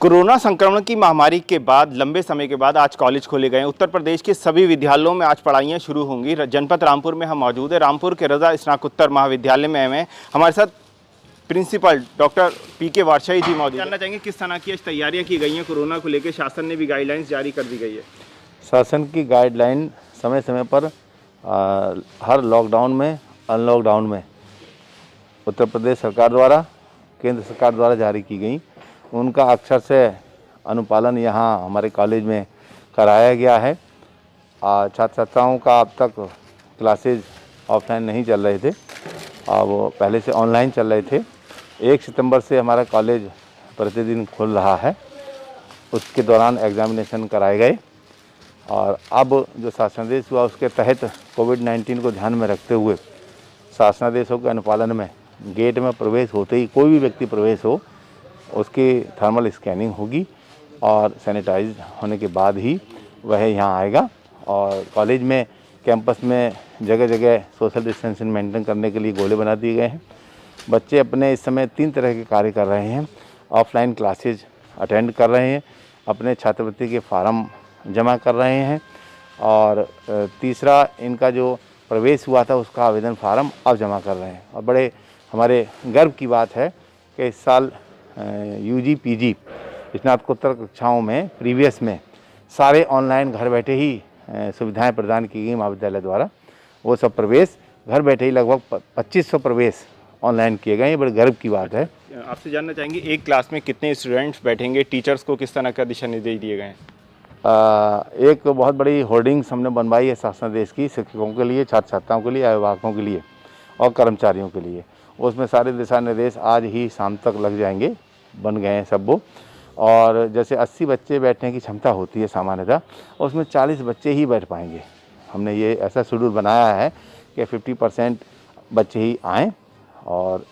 Corona संक्रमण की महामारी के बाद लंबे समय के बाद आज कॉलेज खोले गए। उत्तर प्रदेश के सभी विद्यालयों में आज पढ़ाइयाँ शुरू होंगी। जनपद रामपुर में हम मौजूद है। रामपुर के रजा स्नातकोत्तर महाविद्यालय में हमारे साथ प्रिंसिपल डॉक्टर पीके वारशाई जी मौजूद। जानना चाहेंगे किस तरह की आज तैयारियाँ की गई हैं कोरोना को लेकर। शासन ने भी गाइडलाइंस जारी कर दी गई है। शासन की गाइडलाइन समय समय पर हर लॉकडाउन में अनलॉकडाउन में उत्तर प्रदेश सरकार द्वारा केंद्र सरकार द्वारा जारी की गई, उनका अक्षर से अनुपालन यहाँ हमारे कॉलेज में कराया गया है। छात्र छात्राओं का अब तक क्लासेज ऑफलाइन नहीं चल रहे थे, वो पहले से ऑनलाइन चल रहे थे। 1 सितंबर से हमारा कॉलेज प्रतिदिन खुल रहा है, उसके दौरान एग्जामिनेशन कराए गए। और अब जो शासनादेश हुआ उसके तहत कोविड-19 को ध्यान में रखते हुए शासनादेशों के अनुपालन में गेट में प्रवेश होते ही कोई भी व्यक्ति प्रवेश हो उसकी थर्मल स्कैनिंग होगी और सैनिटाइज होने के बाद ही वह यहाँ आएगा। और कॉलेज में कैंपस में जगह जगह सोशल डिस्टेंसिंग मेंटेन करने के लिए गोले बना दिए गए हैं। बच्चे अपने इस समय 3 तरह के कार्य कर रहे हैं। ऑफलाइन क्लासेज अटेंड कर रहे हैं, अपने छात्रवृत्ति के फार्म जमा कर रहे हैं, और तीसरा इनका जो प्रवेश हुआ था उसका आवेदन फार्म अब जमा कर रहे हैं। और बड़े हमारे गर्व की बात है कि इस साल यूजी पीजी स्नातकोत्तर कक्षाओं में प्रीवियस में सारे ऑनलाइन घर बैठे ही सुविधाएं प्रदान की गई महाविद्यालय द्वारा। वो सब प्रवेश घर बैठे ही लगभग 2500 प्रवेश ऑनलाइन किए गए। ये बड़े गर्व की बात है। आपसे जानना चाहेंगे एक क्लास में कितने स्टूडेंट्स बैठेंगे, टीचर्स को किस तरह का दिशा निर्देश दिए गए हैं? एक बहुत बड़ी होर्डिंग्स हमने बनवाई है शासनादेश की, शिक्षकों के लिए, छात्र छात्राओं के लिए, अभिभावकों के लिए और कर्मचारियों के लिए। उसमें सारे दिशा निर्देश आज ही शाम तक लग जाएंगे, बन गए हैं सब वो। और जैसे 80 बच्चे बैठने की क्षमता होती है सामान्यतः, उसमें 40 बच्चे ही बैठ पाएंगे। हमने ये ऐसा शेड्यूल बनाया है कि 50% बच्चे ही आएँ और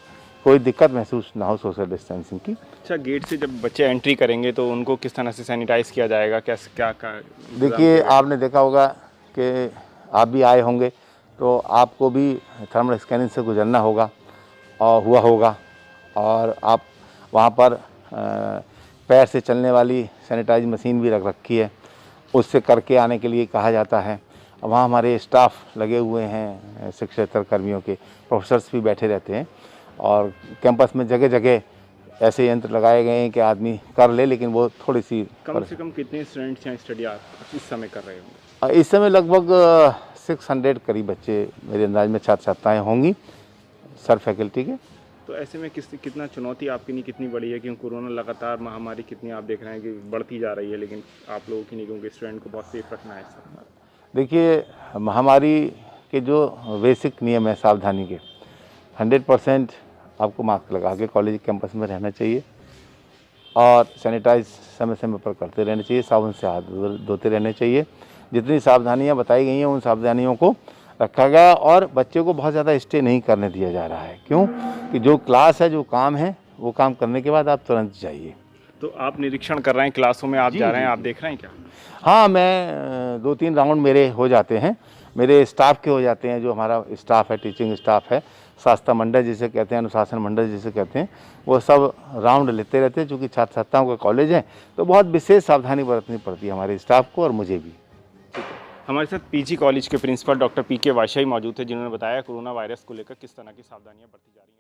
कोई दिक्कत महसूस ना हो सोशल डिस्टेंसिंग की। अच्छा, गेट से जब बच्चे एंट्री करेंगे तो उनको किस तरह से सैनिटाइज़ किया जाएगा? क्या देखिए, आपने देखा होगा कि आप भी आए होंगे तो आपको भी थर्मल स्कैनिंग से गुजरना होगा और हुआ होगा, और आप वहाँ पर पैर से चलने वाली सैनिटाइज मशीन भी रख रखी है, उससे करके आने के लिए कहा जाता है। वहाँ हमारे स्टाफ लगे हुए हैं, शिक्षेतर कर्मियों के, प्रोफेसर्स भी बैठे रहते हैं। और कैंपस में जगह जगह ऐसे यंत्र लगाए गए हैं कि आदमी कर ले, लेकिन वो थोड़ी सी कम से कम कितने स्टूडेंट्स हैं स्टडी आप इस समय कर रहे होंगे? इस समय लगभग 600 करीब बच्चे मेरे अंदाज में छात्र छात्राएँ होंगी सर फैकल्टी के। तो ऐसे में कितना चुनौती आपके लिए कितनी बड़ी है, क्योंकि कोरोना लगातार महामारी कितनी आप देख रहे हैं कि बढ़ती जा रही है, लेकिन आप लोगों की नहीं, क्योंकि स्टूडेंट को बहुत सेफ रखना है। देखिए, महामारी के जो बेसिक नियम है सावधानी के, 100% आपको मास्क लगा के कॉलेज कैंपस में रहना चाहिए और सैनिटाइज समय समय पर करते रहना चाहिए, साबुन से हाथ धोते रहने चाहिए। जितनी सावधानियां बताई गई हैं उन सावधानियों को रखा गया, और बच्चे को बहुत ज़्यादा स्टे नहीं करने दिया जा रहा है। क्यों कि जो क्लास है, जो काम है, वो काम करने के बाद आप तुरंत जाइए। तो आप निरीक्षण कर रहे हैं, क्लासों में आप जा रहे हैं, आप देख रहे हैं क्या? हाँ, मैं 2-3 राउंड मेरे हो जाते हैं, मेरे स्टाफ के हो जाते हैं। जो हमारा स्टाफ है, टीचिंग स्टाफ है, शास्त्र मंडल जिसे कहते हैं, अनुशासन मंडल जिसे कहते हैं, वो सब राउंड लेते रहते हैं। चूँकि छात्र छात्राओं का कॉलेज है तो बहुत विशेष सावधानी बरतनी पड़ती है हमारे स्टाफ को और मुझे भी। हमारे साथ पीजी कॉलेज के प्रिंसिपल डॉक्टर पीके वारशाई मौजूद थे, जिन्होंने बताया कोरोना वायरस को लेकर किस तरह की सावधानियां बरती जा रही हैं।